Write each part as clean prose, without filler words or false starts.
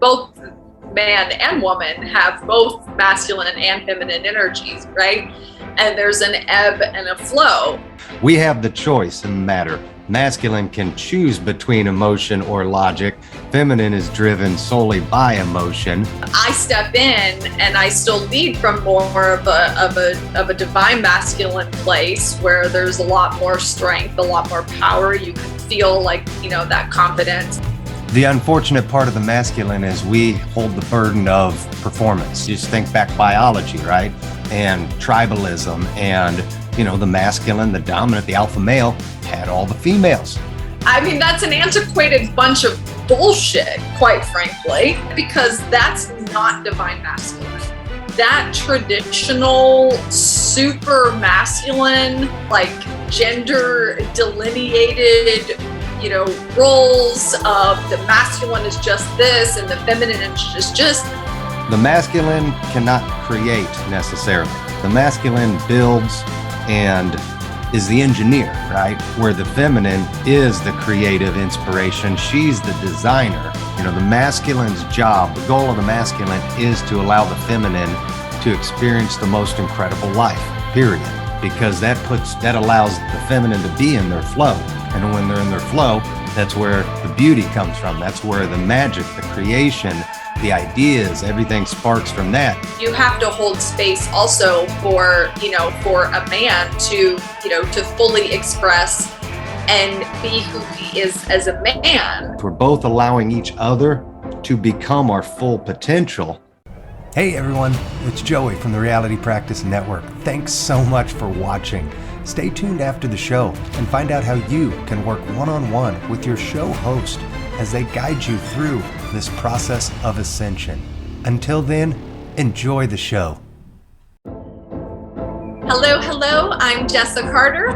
both man and woman have both masculine and feminine energies, right? And there's an ebb and a flow. We have the choice in the matter. Masculine can choose between emotion or logic. Feminine is driven solely by emotion. I step in and I still lead from more of a divine masculine place where there's a lot more strength, a lot more power. You can feel like, that confidence. The unfortunate part of the masculine is we hold the burden of performance. You just think back biology, right? And tribalism and, the masculine, the dominant, the alpha male had all the females. I mean, that's an antiquated bunch of bullshit, quite frankly, because that's not divine masculine. That traditional, super masculine, like gender delineated, roles of the masculine is just this and the feminine is just. The masculine cannot create necessarily. The masculine builds and is the engineer, right? Where the feminine is the creative inspiration. She's the designer. The masculine's job, the goal of the masculine is to allow the feminine to experience the most incredible life, period. Because that allows the feminine to be in their flow. And when they're in their flow, that's where the beauty comes from. That's where the magic, the creation, the ideas, everything sparks from that. You have to hold space also for a man to fully express and be who he is as a man. We're both allowing each other to become our full potential. Hey everyone, it's Joey from the Reality Practice Network. Thanks so much for watching. Stay tuned after the show and find out how you can work one-on-one with your show host as they guide you through this process of ascension. Until then, enjoy the show. Hello, I'm Jessa Carter.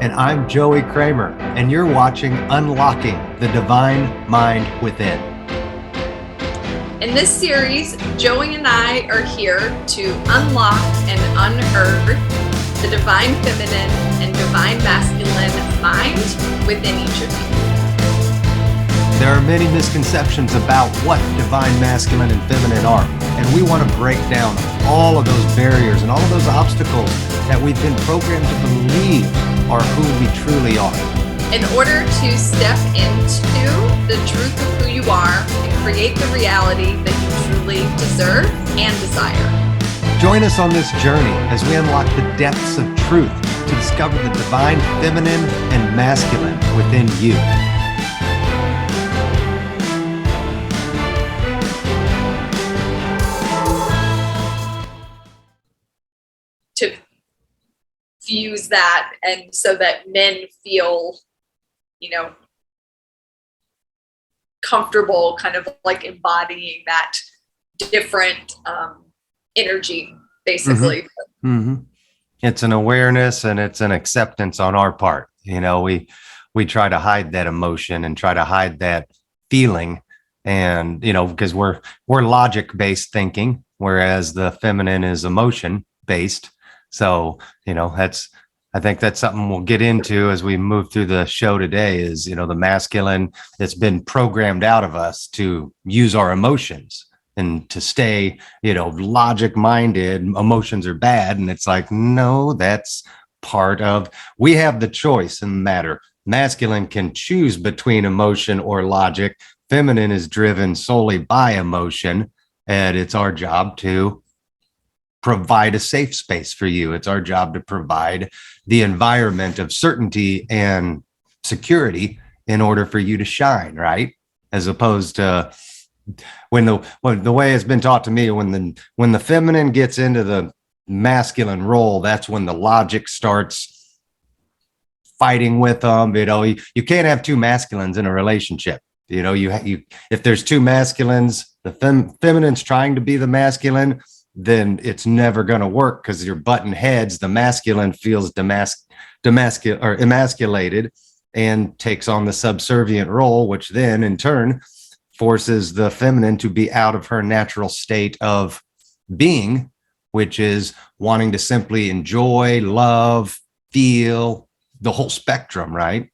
And I'm Joey Kramer, and you're watching Unlocking the Divine Mind Within. In this series, Joey and I are here to unlock and unearth the divine feminine and divine masculine mind within each of you. There are many misconceptions about what divine masculine and feminine are, and we want to break down all of those barriers and all of those obstacles that we've been programmed to believe are who we truly are. In order to step into the truth of who you are and create the reality that you truly deserve and desire. Join us on this journey as we unlock the depths of truth to discover the divine feminine and masculine within you. To fuse that and so that men feel, comfortable kind of like embodying that different energy, basically. Mm-hmm. Mm-hmm. It's an awareness and it's an acceptance on our part. We try to hide that emotion and try to hide that feeling, and because we're logic-based thinking, whereas the feminine is emotion-based. So I think that's something we'll get into as we move through the show today. Is the masculine that's been programmed out of us to use our emotions and to stay, logic minded. Emotions are bad. And it's like, no, that's part of, we have the choice in the matter. Masculine can choose between emotion or logic. Feminine is driven solely by emotion. And it's our job to provide a safe space for you. It's our job to provide the environment of certainty and security in order for you to shine, right? As opposed to when the way it's been taught to me, when the feminine gets into the masculine role, that's when the logic starts fighting with them. You can't have two masculines in a relationship. You if there's two masculines, the feminine's trying to be the masculine, then it's never going to work because you're butting heads. The masculine feels emasculated and takes on the subservient role, which then in turn forces the feminine to be out of her natural state of being, which is wanting to simply enjoy, love, feel the whole spectrum, right?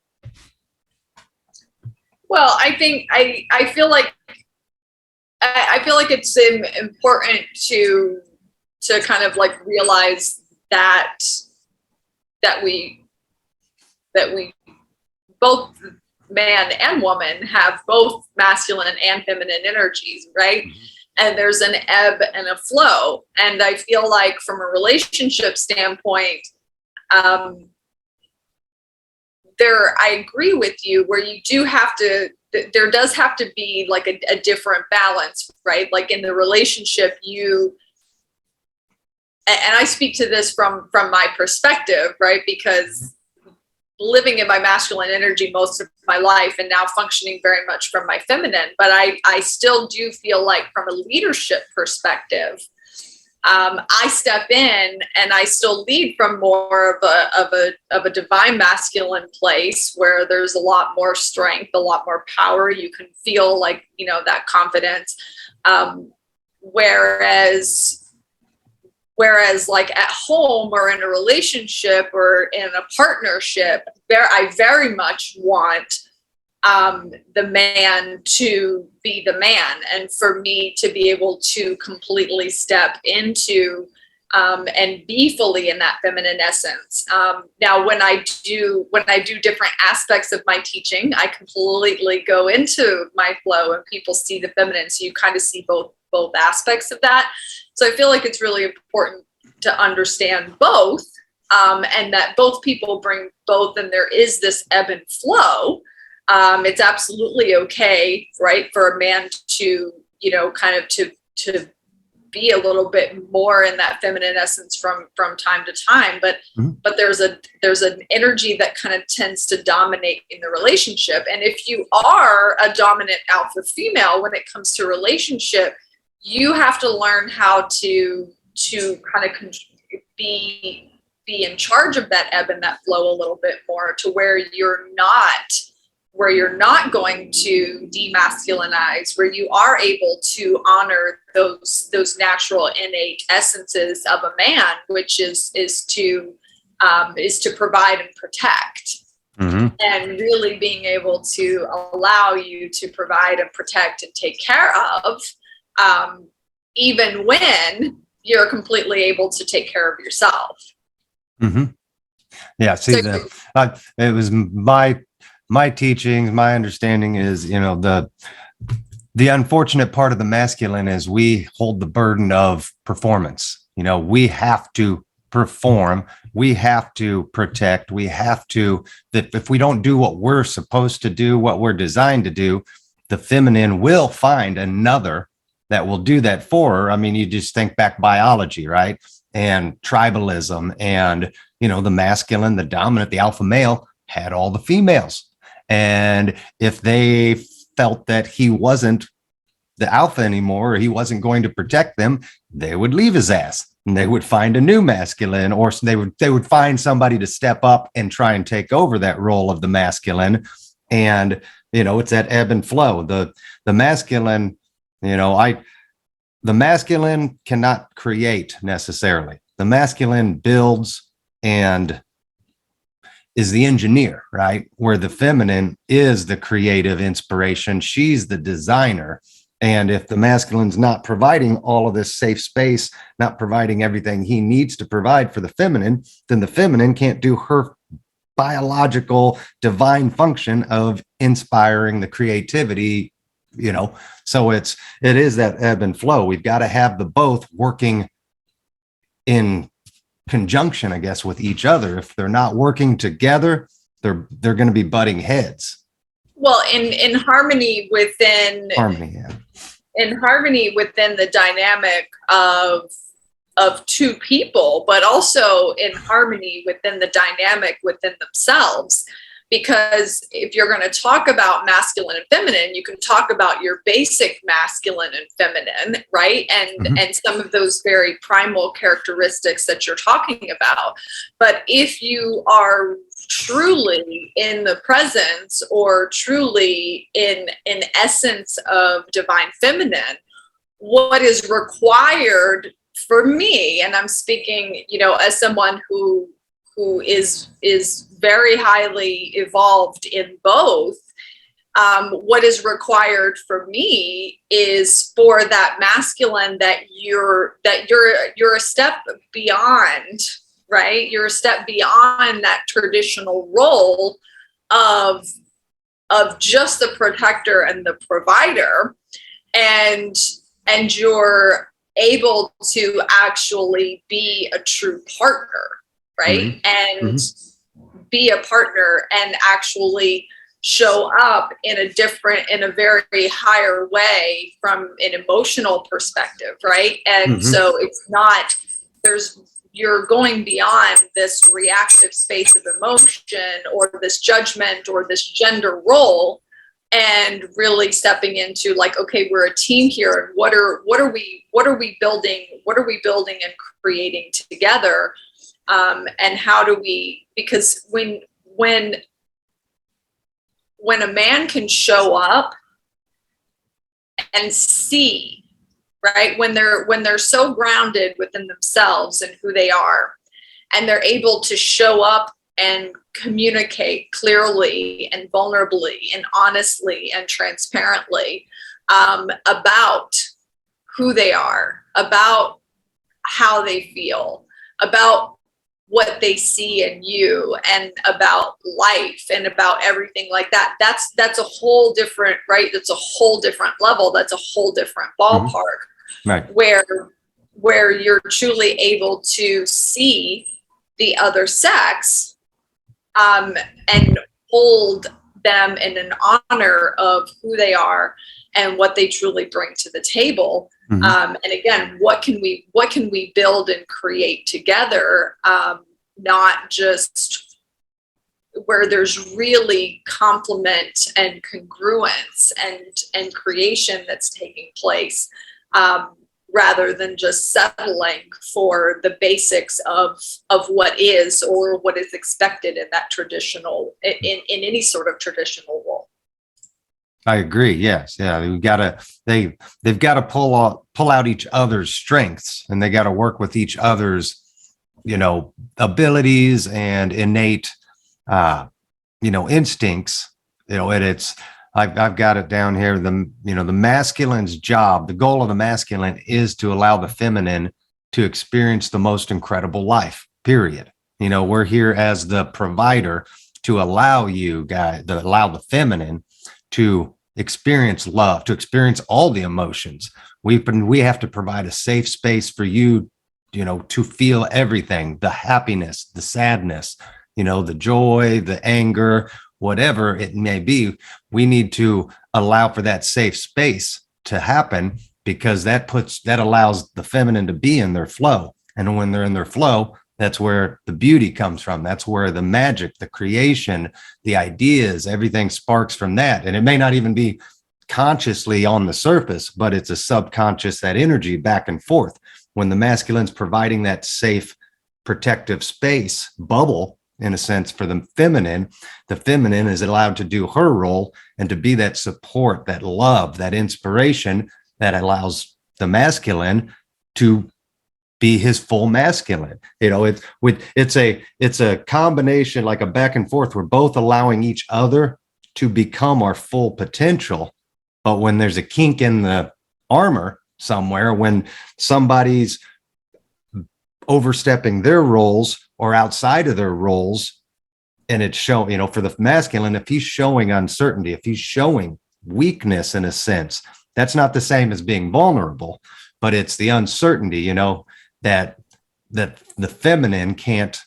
Well, I think I feel like I feel like it's important to kind of like realize that we both man and woman have both masculine and feminine energies, right? And there's an ebb and a flow. And I feel like from a relationship standpoint, I agree with you where you do have to, there does have to be like a different balance, right? Like in the relationship, and I speak to this from my perspective, right? Because living in my masculine energy most of my life and now functioning very much from my feminine, but I still do feel like from a leadership perspective, I step in and I still lead from more of a divine masculine place where there's a lot more strength, a lot more power. You can feel like, that confidence. Whereas like at home or in a relationship or in a partnership, I very much want the man to be the man, and for me to be able to completely step into and be fully in that feminine essence. Now, when I do different aspects of my teaching, I completely go into my flow, and people see the feminine. So you kind of see both aspects of that. So I feel like it's really important to understand both, and that both people bring both, and there is this ebb and flow. It's absolutely okay, right, for a man to, kind of to be a little bit more in that feminine essence from time to time, but there's an energy that kind of tends to dominate in the relationship. And if you are a dominant alpha female when it comes to relationship, you have to learn how to kind of be in charge of that ebb and that flow a little bit more, to where you're not going to demasculinize, where you are able to honor those natural innate essences of a man, which is to provide and protect. And really being able to allow you to provide and protect and take care of, even when you're completely able to take care of yourself. Yeah. See, it was my teachings, my understanding is, the unfortunate part of the masculine is we hold the burden of performance. We have to perform, we have to protect, we have to, that if we don't do what we're supposed to do, what we're designed to do, the feminine will find another that will do that for her. I mean, you just think back biology, right? And tribalism, and, the masculine, the dominant, the alpha male had all the females. And if they felt that he wasn't the alpha anymore, or he wasn't going to protect them, they would leave his ass and they would find a new masculine, or they would find somebody to step up and try and take over that role of the masculine. And, it's that ebb and flow. The masculine, the masculine cannot create necessarily. The masculine builds and is the engineer, right? Where the feminine is the creative inspiration. She's the designer. And if the masculine's not providing all of this safe space, not providing everything he needs to provide for the feminine, then the feminine can't do her biological divine function of inspiring the creativity, So it is that ebb and flow. We've got to have the both working in conjunction, I guess, with each other. If they're not working together, they're going to be butting heads. Well, in harmony within the dynamic of two people, but also in harmony within the dynamic within themselves. Because if you're going to talk about masculine and feminine, you can talk about your basic masculine and feminine, right? And some of those very primal characteristics that you're talking about. But if you are truly in the presence, or truly in essence of divine feminine, what is required for me, and I'm speaking, as someone who is very highly evolved in both, What is required for me is for that masculine that you're a step beyond, right? You're a step beyond that traditional role of just the protector and the provider, and you're able to actually be a true partner, right? Mm-hmm. And be a partner and actually show up in a very higher way from an emotional perspective, right? And so it's not, you're going beyond this reactive space of emotion or this judgment or this gender role, and really stepping into like, okay, we're a team here, and what are we building and creating together, and how do we, because when a man can show up and see, right, when they're so grounded within themselves and who they are, and they're able to show up and communicate clearly and vulnerably and honestly and transparently, about who they are, about how they feel, about what they see in you, and about life and about everything like that. That's a whole different, right? That's a whole different level. That's a whole different ballpark, right? Where you're truly able to see the other sex, and hold them in an honor of who they are and what they truly bring to the table. And again, what can we build and create together? Not just where there's really complement and congruence and creation that's taking place, rather than just settling for the basics of what is or what is expected in that traditional, in any sort of traditional role. I agree. Yes. Yeah. They've got to pull out each other's strengths, and they got to work with each other's, abilities and innate, instincts, and I've got it down here. The masculine's job, the goal of the masculine is to allow the feminine to experience the most incredible life, period. We're here as the provider to allow the feminine to experience love, to experience all the emotions. We have to provide a safe space for you, to feel everything, the happiness, the sadness, the joy, the anger, whatever it may be. We need to allow for that safe space to happen, because that allows the feminine to be in their flow. And when they're in their flow, that's where the beauty comes from. That's where the magic, the creation, the ideas, everything sparks from that. And it may not even be consciously on the surface, but it's a subconscious, that energy back and forth. When the masculine's providing that safe, protective space, bubble, in a sense, for the feminine is allowed to do her role and to be that support, that love, that inspiration that allows the masculine to be his full masculine. It's a combination, like a back and forth. We're both allowing each other to become our full potential. But when there's a kink in the armor somewhere, when somebody's overstepping their roles or outside of their roles, and it's showing, for the masculine, if he's showing uncertainty, if he's showing weakness in a sense, that's not the same as being vulnerable, but it's the uncertainty, that the feminine can't,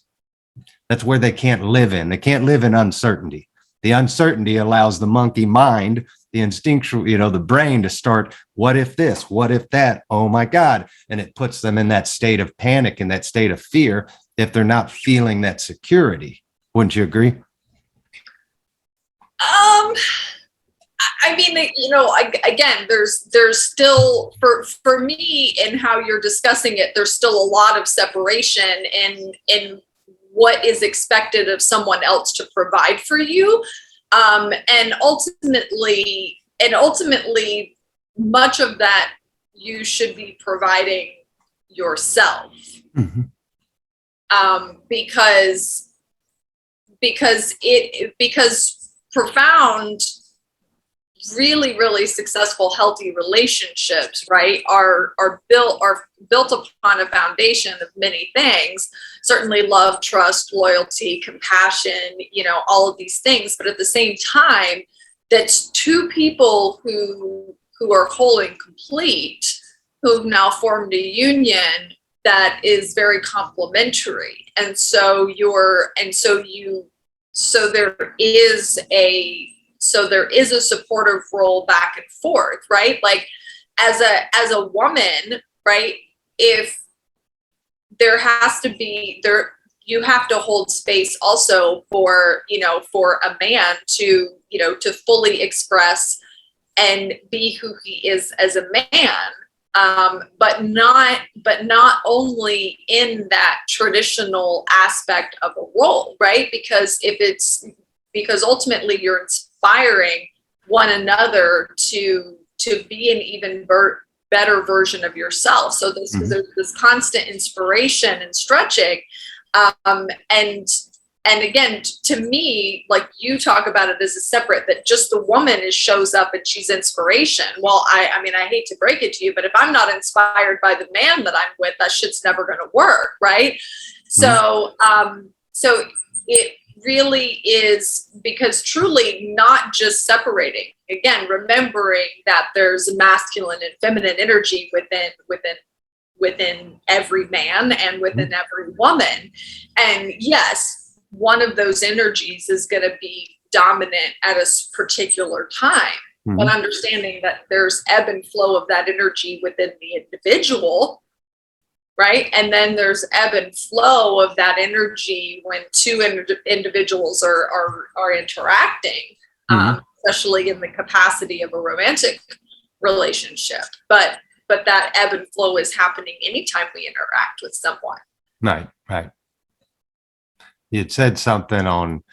that's where they can't live in. They can't live in uncertainty. The uncertainty allows the monkey mind, the instinctual, the brain, to start, what if this, what if that, oh my God. And it puts them in that state of panic and that state of fear if they're not feeling that security. Wouldn't you agree? I mean, again, there's still, for me, in how you're discussing it, there's still a lot of separation in what is expected of someone else to provide for you. And ultimately, much of that you should be providing yourself. Because profound really, really successful, healthy relationships, right, are built upon a foundation of many things. Certainly love, trust, loyalty, compassion, all of these things. But at the same time, that's two people who are whole and complete, who've now formed a union that is very complementary. So there is a supportive role back and forth, right? Like as a woman, right? If there has to be you have to hold space also for a man to fully express and be who he is as a man, but not only in that traditional aspect of a role, right? Because ultimately you're inspiring one another to be an even better version of yourself. So there's this constant inspiration and stretching. And again, to me, like you talk about it as a separate, that just the woman shows up and she's inspiration. Well, I mean, I hate to break it to you, but if I'm not inspired by the man that I'm with, that shit's never going to work. Right. So it really is, because truly not just separating, again, remembering that there's masculine and feminine energy within every man and within every woman. And yes, one of those energies is going to be dominant at a particular time, but understanding that there's ebb and flow of that energy within the individual, right? And then there's ebb and flow of that energy when two individuals are interacting, especially in the capacity of a romantic relationship. But that ebb and flow is happening anytime we interact with someone. Right. You'd said something on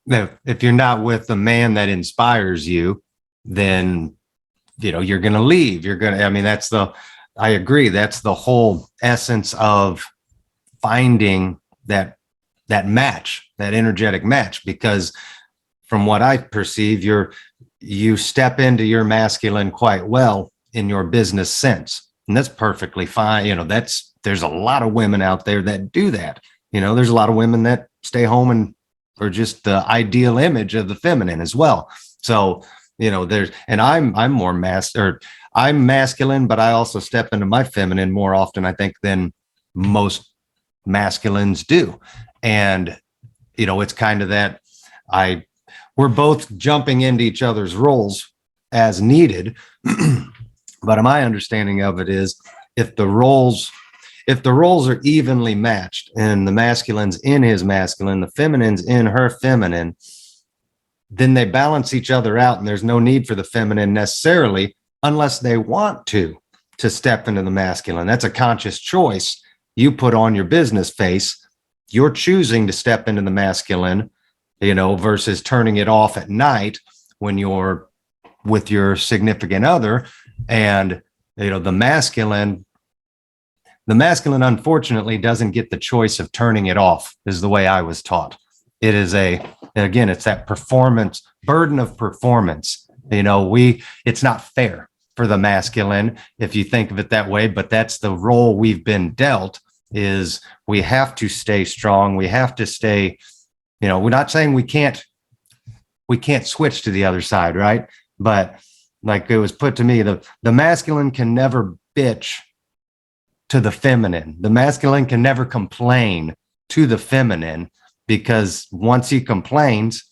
if you're not with the man that inspires you, then you're going to leave. I agree. That's the whole essence of finding that match, that energetic match, because from what I perceive, you step into your masculine quite well in your business sense. And that's perfectly fine. There's a lot of women out there that do that. There's a lot of women that stay home and are just the ideal image of the feminine as well. So, I'm I'm masculine, but I also step into my feminine more often, I think, than most masculines do. And, it's kind of that we're both jumping into each other's roles as needed. But my understanding of it is if the roles are evenly matched and the masculine's in his masculine, the feminine's in her feminine, then they balance each other out, and there's no need for the feminine necessarily, unless they want to step into the masculine. That's a conscious choice you put on your business face. You're choosing to step into the masculine, versus turning it off at night when you're with your significant other. And, the masculine, unfortunately, doesn't get the choice of turning it off, is the way I was taught. It is it's that performance, burden of performance. It's not fair for the masculine, if you think of it that way, but that's the role we've been dealt, is we have to stay strong. We have to stay, we're not saying we can't switch to the other side, right? But like it was put to me, the masculine can never bitch to the feminine. The masculine can never complain to the feminine, because once he complains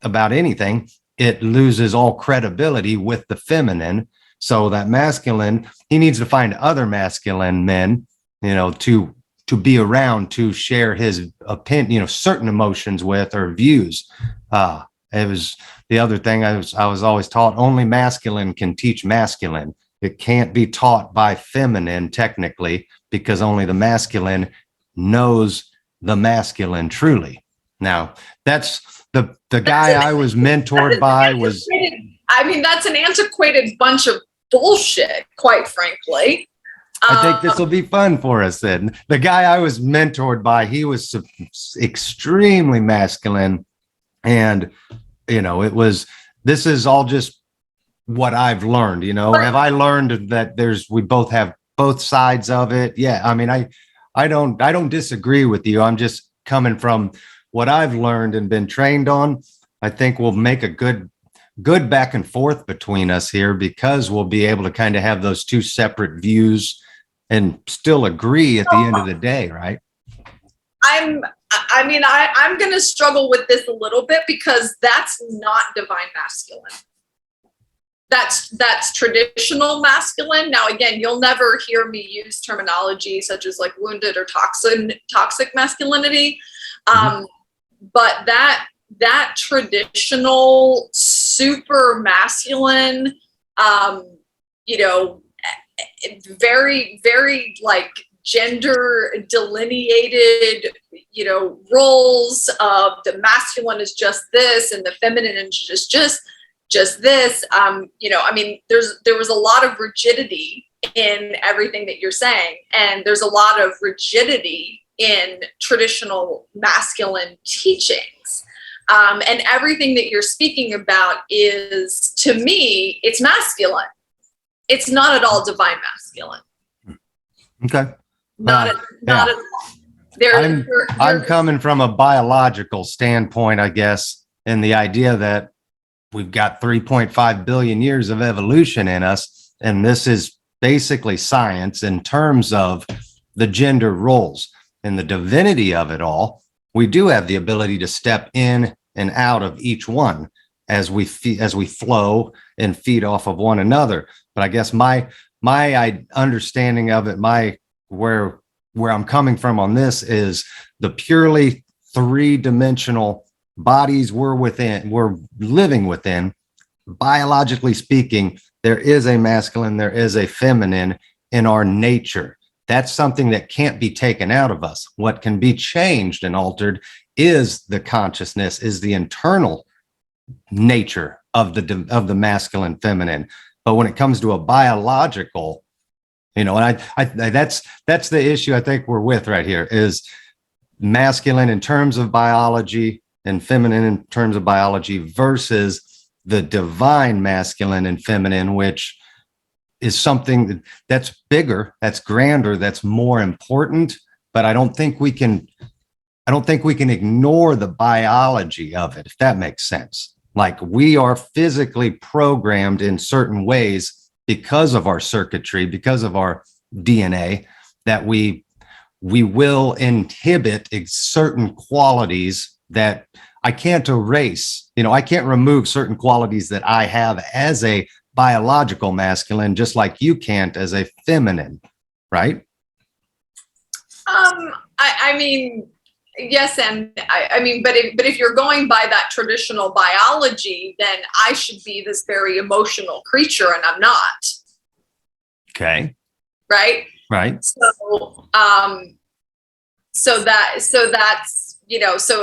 about anything, it loses all credibility with the feminine. So that masculine, he needs to find other masculine men, to be around, to share his opinion, certain emotions with, or views. It was the other thing I was always taught: only masculine can teach masculine. It can't be taught by feminine technically, because only the masculine knows the masculine truly. Now, that's the guy I was mentored by was. I mean, that's an antiquated bunch of bullshit, quite frankly. I think this will be fun for us then. The guy I was mentored by, he was extremely masculine. And, it was this is all just what I've learned, have I learned that we both have both sides of it? Yeah. I mean, I don't disagree with you. I'm just coming from what I've learned and been trained on. I think we'll make a good back and forth between us here, because we'll be able to kind of have those two separate views and still agree at the end of the day, right? I'm going to struggle with this a little bit, because that's not divine masculine. That's traditional masculine. Now, again, you'll never hear me use terminology such as like wounded or toxic masculinity. But that traditional super masculine, very, very like gender delineated, roles of the masculine is just this and the feminine is just this. There was a lot of rigidity in everything that you're saying, and there's a lot of rigidity in traditional masculine teachings. And everything that you're speaking about is, to me, it's masculine. It's not at all divine masculine. Okay. Not at all. I'm coming from a biological standpoint, I guess, in the idea that we've got 3.5 billion years of evolution in us, and this is basically science in terms of the gender roles and the divinity of it all. We do have the ability to step in and out of each one as we flow and feed off of one another. But I guess my understanding of it, where I'm coming from on this, is the purely three-dimensional bodies we're living within. Biologically speaking, there is a masculine, there is a feminine in our nature. That's something that can't be taken out of us. What can be changed and altered is the consciousness, is the internal nature of the masculine, feminine. But when it comes to a biological, and that's the issue I think we're with right here, is masculine in terms of biology and feminine in terms of biology versus the divine masculine and feminine, which is something that's bigger, that's grander, that's more important. But I don't think we can ignore the biology of it, if that makes sense. Like, we are physically programmed in certain ways because of our circuitry, because of our DNA, that we will inhibit certain qualities that I can't erase. I can't remove certain qualities that I have as a biological masculine, just like you can't as a feminine, right? Yes, and but if you're going by that traditional biology, then I should be this very emotional creature, and I'm not. Okay. Right. Right. So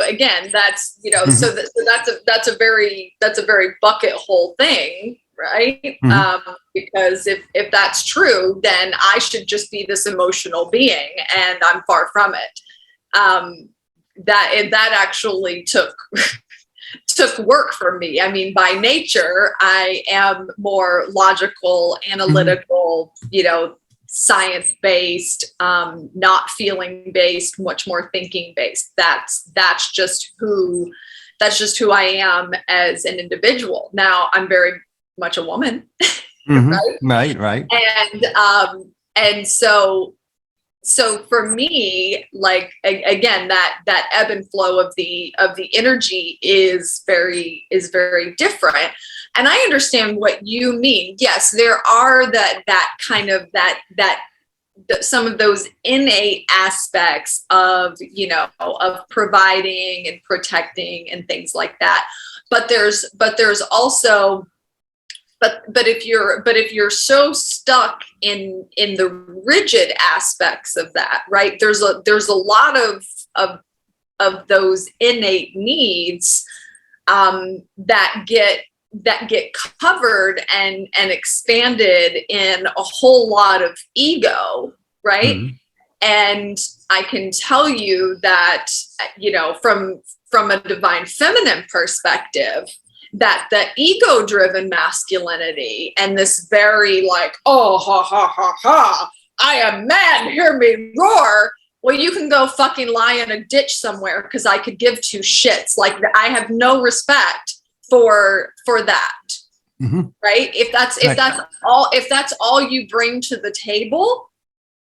again, that's that's a very bucket hole thing, right? Mm-hmm. Because if that's true, then I should just be this emotional being, and I'm far from it. That actually took work for me. I mean, by nature, I am more logical, analytical, science-based, not feeling-based, much more thinking-based. That's just who I am as an individual. Now, I'm very much a woman, mm-hmm. Right. And so for me, like, again, that ebb and flow of the energy is very different. And I understand what you mean. Yes, there are that some of those innate aspects of providing and protecting and things like that. But there's also But if you're so stuck in the rigid aspects of that, right? There's a lot of those innate needs that get covered and expanded in a whole lot of ego, right? Mm-hmm. And I can tell you that, from a divine feminine perspective, that the ego-driven masculinity and this very like, oh, ha, ha, ha, ha, I am man, hear me roar. Well, you can go fucking lie in a ditch somewhere because I could give two shits. Like, I have no respect for that. Mm-hmm. Right? If that's all you bring to the table,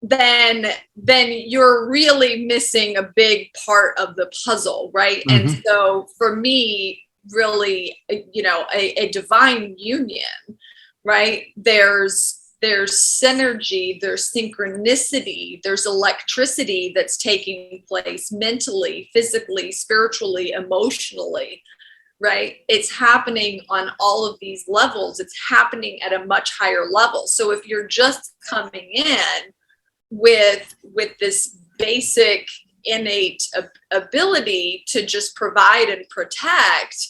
then you're really missing a big part of the puzzle, right? Mm-hmm. And so for me, really, a divine union, right? There's synergy, there's synchronicity, there's electricity that's taking place mentally, physically, spiritually, emotionally, right? It's happening on all of these levels. It's happening at a much higher level. So if you're just coming in with this basic innate ability to just provide and protect,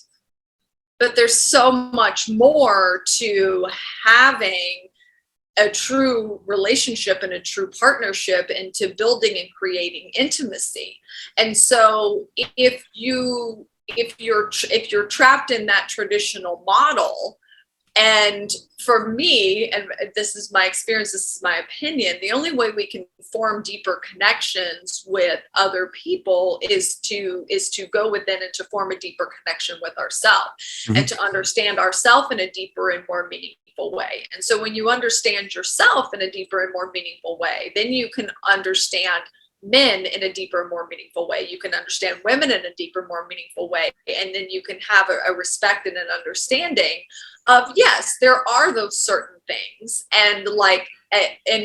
but there's so much more to having a true relationship and a true partnership, and to building and creating intimacy. And so if you're trapped in that traditional model, and for me, and this is my experience, this is my opinion, the only way we can form deeper connections with other people is to go within and to form a deeper connection with ourselves, mm-hmm. and to understand ourselves in a deeper and more meaningful way. And so when you understand yourself in a deeper and more meaningful way, then you can understand men in a deeper and more meaningful way. You can understand women in a deeper, more meaningful way. And then you can have a respect and an understanding of, yes, there are those certain things, and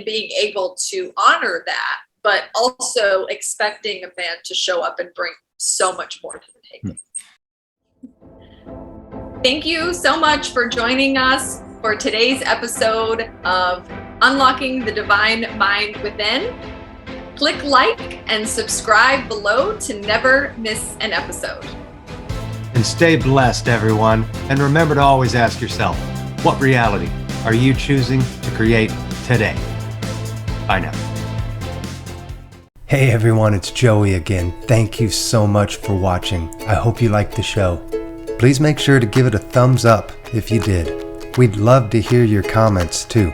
being able to honor that, but also expecting a man to show up and bring so much more to the table. Thank you so much for joining us for today's episode of Unlocking the Divine Mind Within. Click like and subscribe below to never miss an episode. And stay blessed, everyone. And remember to always ask yourself, what reality are you choosing to create today? Bye now. Hey everyone, it's Joey again. Thank you so much for watching. I hope you liked the show. Please make sure to give it a thumbs up if you did. We'd love to hear your comments too.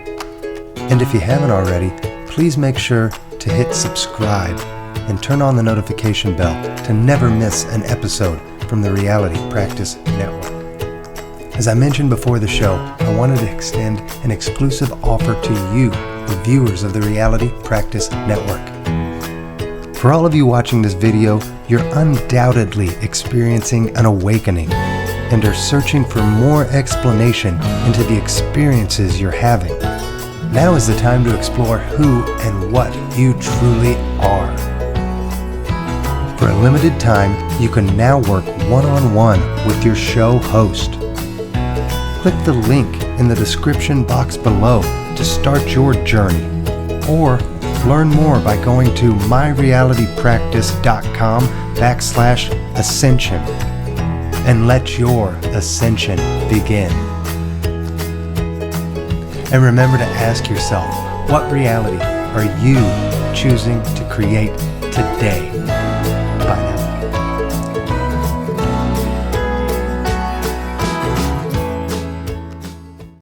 And if you haven't already, please make sure to hit subscribe and turn on the notification bell to never miss an episode from the Reality Practice Network. As I mentioned before the show, I wanted to extend an exclusive offer to you, the viewers of the Reality Practice Network. For all of you watching this video, you're undoubtedly experiencing an awakening and are searching for more explanation into the experiences you're having. Now is the time to explore who and what you truly are. For a limited time, you can now work one-on-one with your show host. Click the link in the description box below to start your journey, or learn more by going to MyRealityPractice.com/ascension and let your ascension begin. And remember to ask yourself, what reality are you choosing to create today?